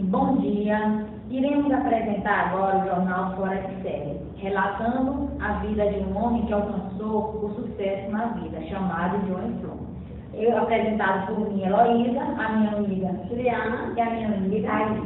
Bom dia. Iremos apresentar agora o jornal Fora de Série, relatando a vida de um homem que alcançou o sucesso na vida, chamado John Flon. Eu apresentado por minha Heloísa, a minha amiga Juliana e a minha amiga Thaís.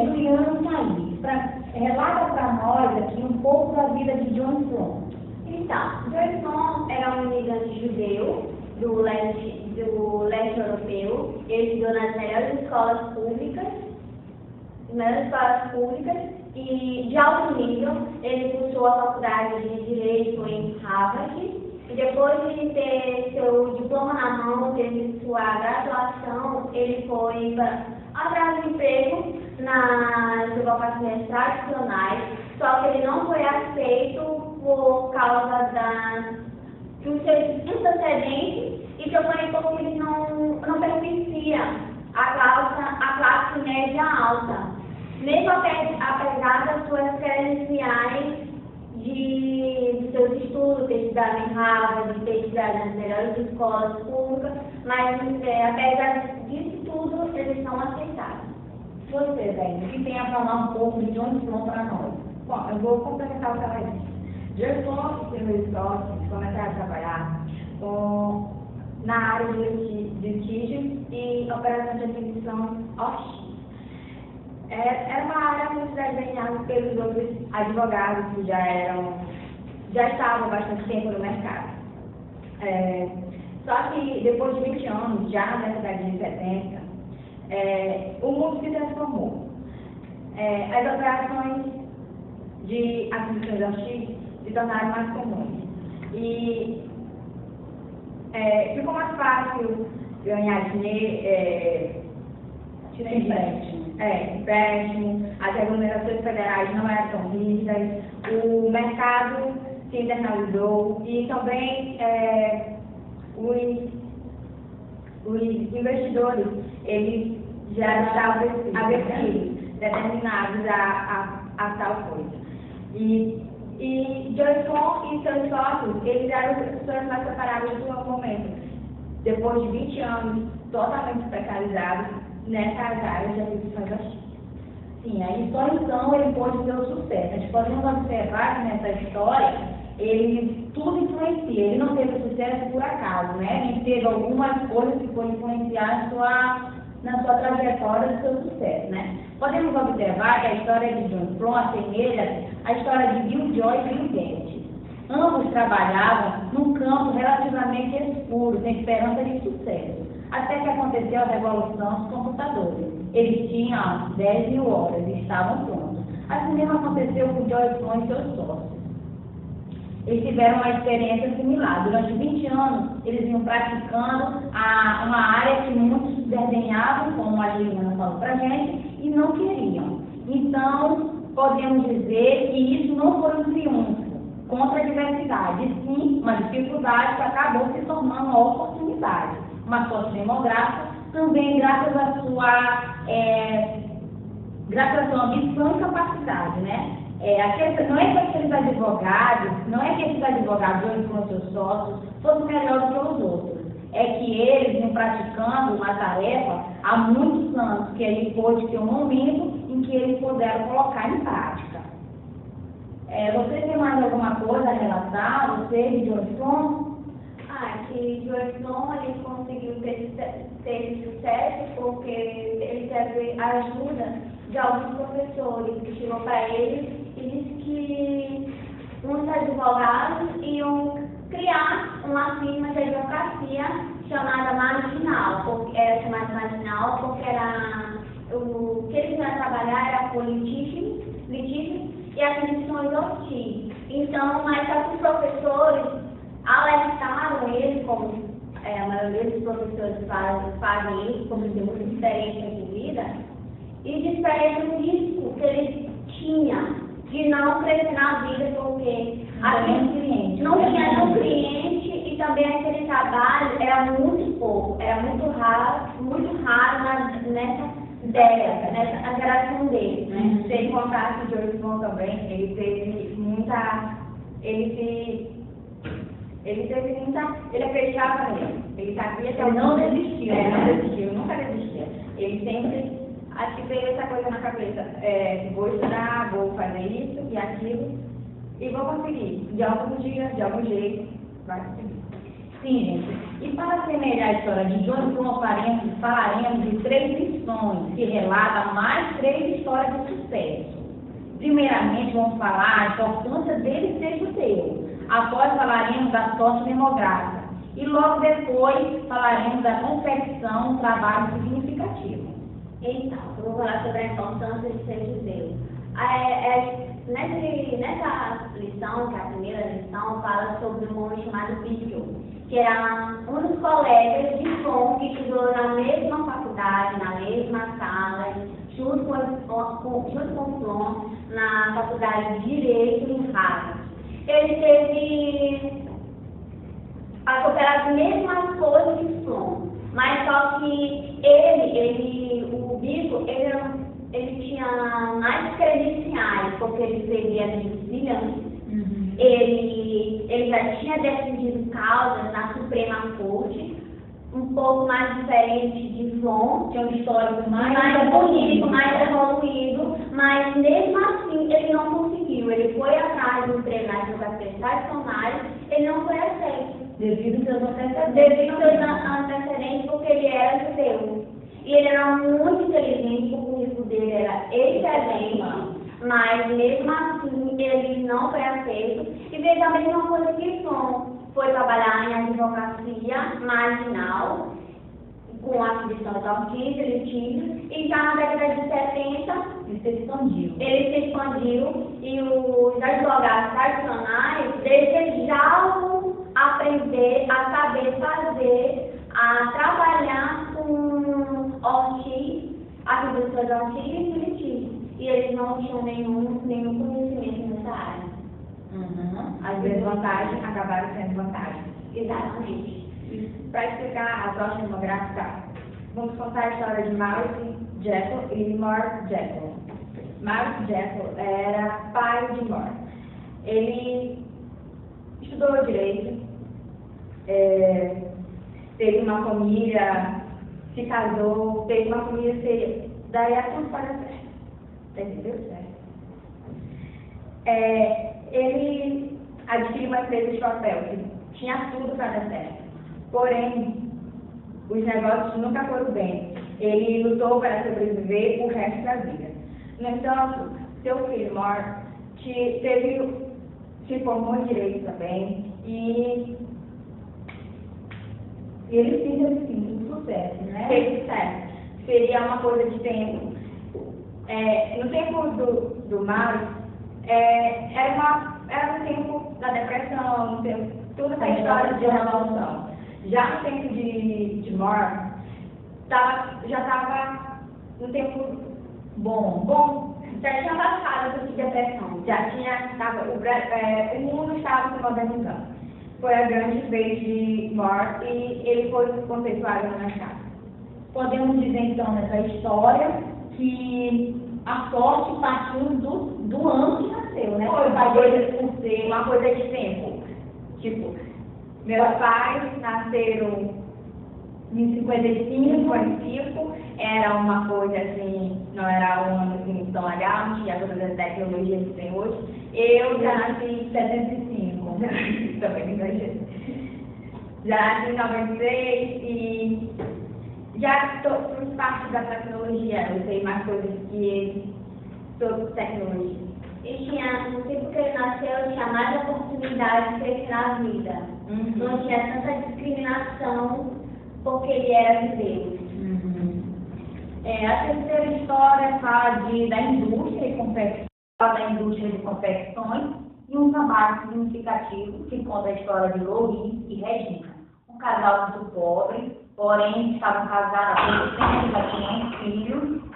Juliana e Thaís, relata para nós aqui um pouco da vida de John Flon. Então, John Flon era um imigrante judeu do leste europeu. Ele estudou nas melhores escolas públicas e de alto nível. Ele cursou a faculdade de Direito em Harvard e depois de ter seu diploma na mão, teve sua graduação, ele foi atrás de emprego nas ocupações tradicionais, só que ele não foi aceito por causa dos seus antecedentes e também porque ele não pertencia à classe média alta. Mesmo apesar das suas credenciais de seus estudos, ter estudado em Harvard, ter estudado nas melhores escolas públicas, mas apesar disso tudo, eles são aceitados. Você, Zé, que tem a falar um pouco de John Flon para nós. Bom, eu vou complementar o que ela disse. John Flon e seus sócios começaram a trabalhar na área de litígios e operações de aquisição offshore. Era uma área muito desenhada pelos outros advogados que já estavam há bastante tempo no mercado. Só que depois de 20 anos, já na década de 70, o mundo se transformou. As operações de aquisições offshore se tornaram mais comuns. E ficou mais fácil ganhar dinheiro, empréstimo, as regulamentações federais não eram tão rígidas, o mercado se internalizou e também os investidores, eles já estavam aversivos, determinados a tal coisa. E John Flon e seus sócios, eles eram pessoas mais preparadas no momento, depois de 20 anos totalmente especializados nessas áreas de aquisições offshore. Sim, aí só então ele pôde ter o sucesso. A gente podemos observar que nessa história, ele tudo influencia. Ele não teve sucesso por acaso, né? Ele teve algumas coisas que foram influenciar na sua trajetória do seu sucesso, né? Podemos observar que a história de John Flon assemelha à história de Bill Joyce e Bill Gates. Ambos trabalhavam num campo relativamente escuro, sem esperança de sucesso, até que aconteceu a revolução dos computadores. Eles tinham 10.000 horas e estavam prontos. Assim mesmo aconteceu com John Flon e seus sócios. Eles tiveram uma experiência similar. Durante 20 anos, eles vinham praticando uma área que muitos desdenhavam, como a Juliana falou para a gente, e não queriam. Então, podemos dizer que isso não foi um triunfo contra a diversidade, e sim uma dificuldade que acabou se tornando uma oportunidade. Uma sorte demográfica, também graças à sua ambição e capacidade, né? Não é que aqueles advogados, John Flon e seus sócios, fossem melhores que os outros. É que eles vinham praticando uma tarefa há muitos anos, que ele pôde ter um momento em que eles puderam colocar em prática. Você tem mais alguma coisa a relatar, você de John Flon? Que John Flon ele conseguiu ter sucesso porque ele teve a ajuda de alguns professores que chegou para ele e disse que muitos advogados iam criar uma firma de advocacia chamada Marginal, porque era chamada Marginal porque o que eles iam trabalhar era por litígio e aquisições hostis. Então, mas só que os professores alertaram ele, como a maioria dos professores fazem isso, como tem muita experiência de vida, e desperta o risco que ele tinha de não crescer na vida, porque não tinha nenhum cliente e também aquele trabalho era muito pouco, era muito raro nessa geração dele, né? Sem contar que o John Flon também, ele acreditava nele. Ele sabia que ele não desistiu, nunca desistia. Ele sempre, acho que teve essa coisa na cabeça, vou estudar, vou fazer isso e aquilo, e vou conseguir. De algum dia, de algum jeito, vai conseguir. Sim, gente. E para semelhar a história de João Plum, falaremos de 3 lições que relatam mais 3 histórias de sucesso. Primeiramente, vamos falar a importância dele ser judeu. Após falaremos da sorte demográfica. E logo depois falaremos da confecção, um trabalho significativo. Então, eu vou falar sobre a importância de ser judeu. Nessa lição, que é a primeira lição, fala sobre um homem chamado Bickel, que era um dos colegas de Flom que estudou na mesma faculdade, na mesma sala, junto com Flom, na faculdade de Direito em Harvard. Ele teve a cooperar as mesmas coisas que Flom, mas só que o Bickel, ele tinha mais credenciais, porque ele seria siciliano. Ele já tinha defendido causas na Suprema Corte, um pouco mais diferente de Flom, Que é um histórico mais bonito, mais evoluído, mas mesmo assim ele não conseguiu. Ele foi atrás do emprego nas educações tradicionais, ele não foi aceito. Devido aos seus Devido aos seus antecedentes, porque ele era judeu. E ele era muito inteligente, o currículo dele era excelente, mas mesmo assim ele não foi aceito. E veio a mesma coisa que foi trabalhar em advocacia marginal, com a aquisição de autismo, litígios, e já na década de 70 ele se expandiu e os advogados tradicionais desejavam aprender a saber fazer, a trabalhar com ortiz, aquisição de autismo e litígios. E eles não tinham nenhum conhecimento nessa área. As desvantagens acabaram sendo vantagens. Exatamente. Para explicar a sorte demográfica, vamos contar a história de Maurice Jekyll e Mort Jekyll. Maurice Jekyll era pai de Mort. Ele estudou direito, teve uma família, se casou, teve uma família, daí a tudo para certo. Entendeu? Certo. Ele adquiriu uma empresa de papel que tinha tudo para dar certo. Porém, os negócios nunca foram bem. Ele lutou para sobreviver o resto da vida. No entanto, seu filho Mort se formou em direito também e ele fez assim, um sucesso, né? Fez sucesso. Seria uma coisa de tempo. No tempo do Maurice, era no tempo da depressão, no tempo, toda essa história de revolução. Já no tempo de Mort, já estava no tempo bom, já tinha passado essa depressão, o mundo estava se modernizando. Foi a grande vez de Mort e ele foi conceituado no mercado. Podemos dizer então nessa história que a sorte partiu do ano que nasceu, né? Foi uma coisa de tempo. Tipo, meus pais nasceram em 55, era uma coisa assim, não era um ano assim, tão legal, não tinha todas as tecnologias que tem hoje. Eu já nasci em 75, também exagero. Já nasci em 96 e já fiz parte da tecnologia, eu sei mais coisas que ele sobre tecnologia. E no tempo que ele nasceu, tinha mais oportunidade de crescer na vida. Não tinha tanta discriminação porque ele era judeu. A terceira história fala da indústria de confecções e um trabalho significativo que conta a história de Louise e Regina, um casal muito pobre, porém estavam casados há pouco tempo, já tinham um filho.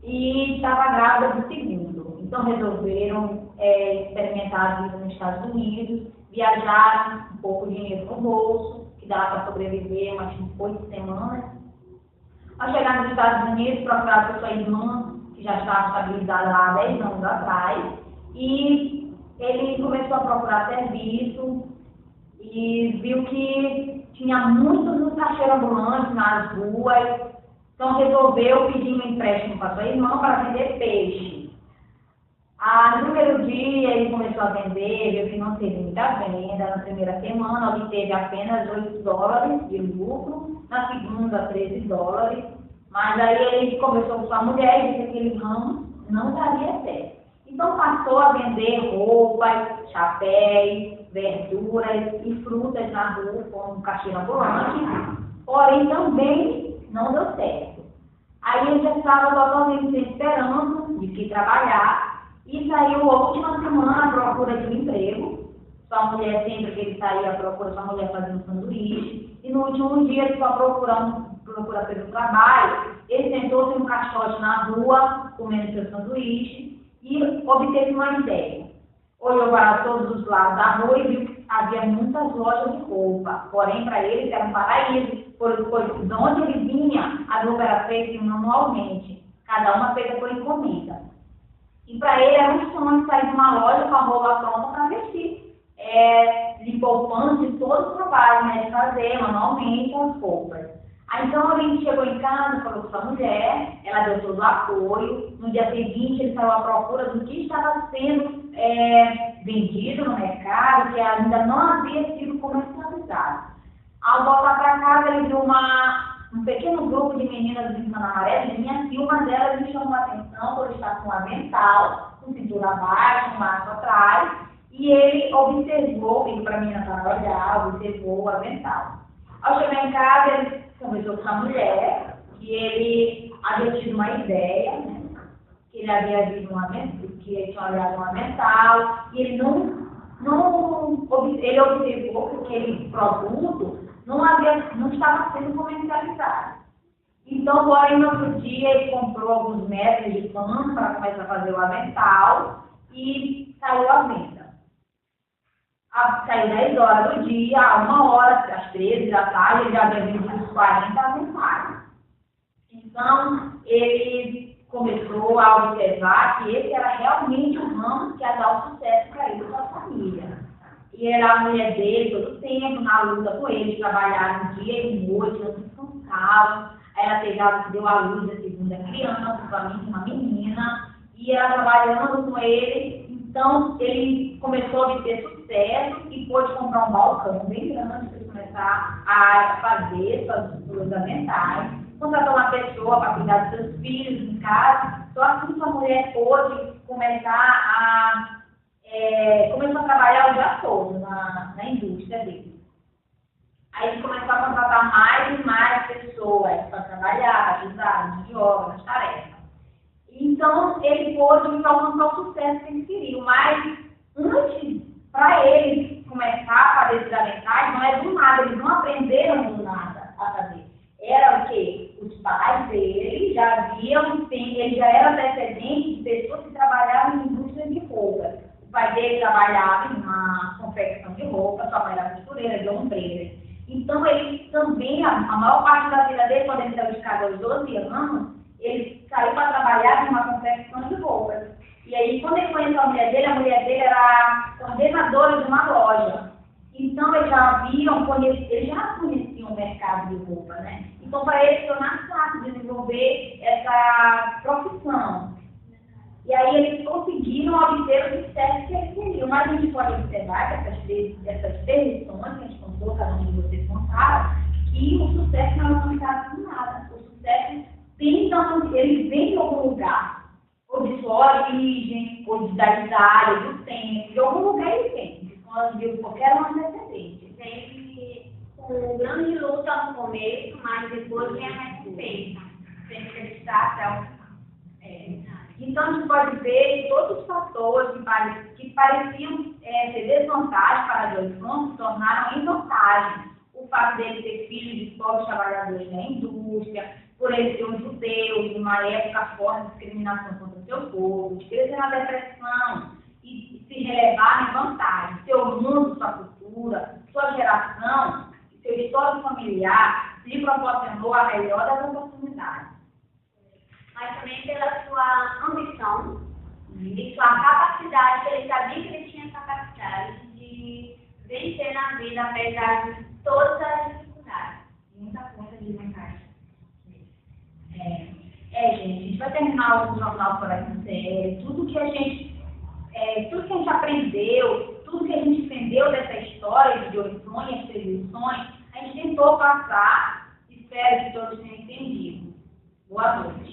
E estava grávida do segundo. Então resolveram experimentar a vida nos Estados Unidos, viajaram um pouco de dinheiro no bolso, que dava para sobreviver umas 8 semanas. Ao chegar nos Estados Unidos, procuraram por sua irmã, que já estava estabilizada lá há 10 anos atrás, e ele começou a procurar serviço e viu que tinha muitos caixeiros ambulantes nas ruas, então resolveu pedir um empréstimo para sua irmã para vender peixe. No primeiro dia ele começou a vender, viu que não teve muita venda. Na primeira semana obteve apenas $8 de lucro, na segunda $13. Mas aí ele conversou com sua mulher e disse que aquele ramo não daria certo. Então passou a vender roupas, chapéus, verduras e frutas na rua como caixeiro ambulante, porém também não deu certo. Aí ele já estava totalmente sem esperança de que trabalhar e saiu a última semana à procura de um emprego. Sua mulher, sempre que ele saía à procura, sua mulher fazia um sanduíche. E no último dia ele foi procura pelo trabalho, ele sentou-se um caixote na rua, comendo seu sanduíche, e obteve uma ideia. Olhou para todos os lados da rua e viu que havia muitas lojas de roupa, porém para ele era um paraíso, pois de onde ele vinha, a roupa era feita manualmente, cada uma feita por encomenda. E para ele era um sonho sair de uma loja com a roupa pronta para vestir, lhe poupando de todo o trabalho, de fazer manualmente as roupas. Aí então ele chegou em casa, falou com sua mulher, ela deu todo o apoio. No dia seguinte ele saiu à procura do que estava sendo vendido no mercado, que ainda não havia sido comercializado. Ao voltar para casa ele viu um pequeno grupo de meninas brincando amarelinha e uma delas lhe chamou a atenção por estar com um avental, com cintura abaixo, um maço atrás, e ele observou, pediu para a menina para olhar, observou o avental. Ao chegar em casa, ele conversou com a mulher, que ele havia tido uma ideia, né? Que ele havia visto que ele tinha olhado um avental, e ele ele observou que aquele produto não estava sendo comercializado. Então, porém, no outro dia, ele comprou alguns metros de pano para começar a fazer o avental e saiu à venda. Saiu 10 horas do dia, a 1 hora, às 13 da tarde, ele já havia vendido os 40 aventais. Então, ele começou a observar que esse era realmente um ramo que ia dar o sucesso para ele e para a família. E era a mulher dele todo o tempo na luta com ele, trabalhava dia e noite, não descansava. Aí ela deu à luz a segunda criança, uma menina, e ela trabalhando com ele. Então, ele começou a obter sucesso e pôde comprar um balcão bem grande para começar a fazer suas aventais. Contratou uma pessoa para cuidar dos seus filhos em casa. Só assim sua mulher pôde começar começou a trabalhar o dia todo na indústria dele. Aí ele começou a contratar mais e mais pessoas para trabalhar, ajudar nas obras, nas tarefas. Então, ele pôde alcançar o sucesso que ele queria. Mas, antes, para ele começar a fazer esses aventais, não é do nada, eles não aprenderam do nada a fazer. Era o quê? Os pais dele ele já era antecedente de pessoas que trabalhavam em indústria de roupa. O pai dele trabalhava na confecção de roupa, sua mãe era costureira, de ombreira. Então, ele também, a maior parte da vida dele, quando ele saiu de casa aos 12 anos, ele saiu para trabalhar numa confecção de roupas. E aí, quando ele conheceu a mulher dele era coordenadora de uma loja. Então, eles já conheciam o mercado de roupa, né? Então, para ele, foi mais fácil desenvolver essa profissão. E aí, eles conseguiram obter o sucesso que eles queriam. Mas a gente pode observar que essas três lições que a gente contou, cada um de vocês contaram, que o sucesso não é alcançado por nada. O sucesso ele vem de algum lugar, ou de sua origem, ou da idade, do tempo, de algum lugar ele vem, de qualquer um antecedente. Sempre com grande luta no começo, mas depois vem a recompensa. Sempre acreditar Então a gente pode ver que todos os fatores que pareciam ser desvantagem para Joyson se tornaram em vantagem. O fato dele ter filhos de pobres trabalhadores na indústria, por ele ser um judeu, de uma época forte de discriminação contra o seu povo, de crescer na depressão e se relevar em vantagem. Seu mundo, sua cultura, sua geração, seu histórico familiar lhe proporcionou a melhor das oportunidades. Mas também pela sua ambição e sua capacidade, ele sabia que ele tinha capacidade de vencer na vida, apesar de todas as dificuldades. Muita força de vontade. Gente, a gente vai terminar o jornal Fora de Série, tudo que a gente aprendeu, tudo que a gente entendeu dessa história de Orizona e as televisões, a gente tentou passar, espero que todos tenham entendido. Boa noite.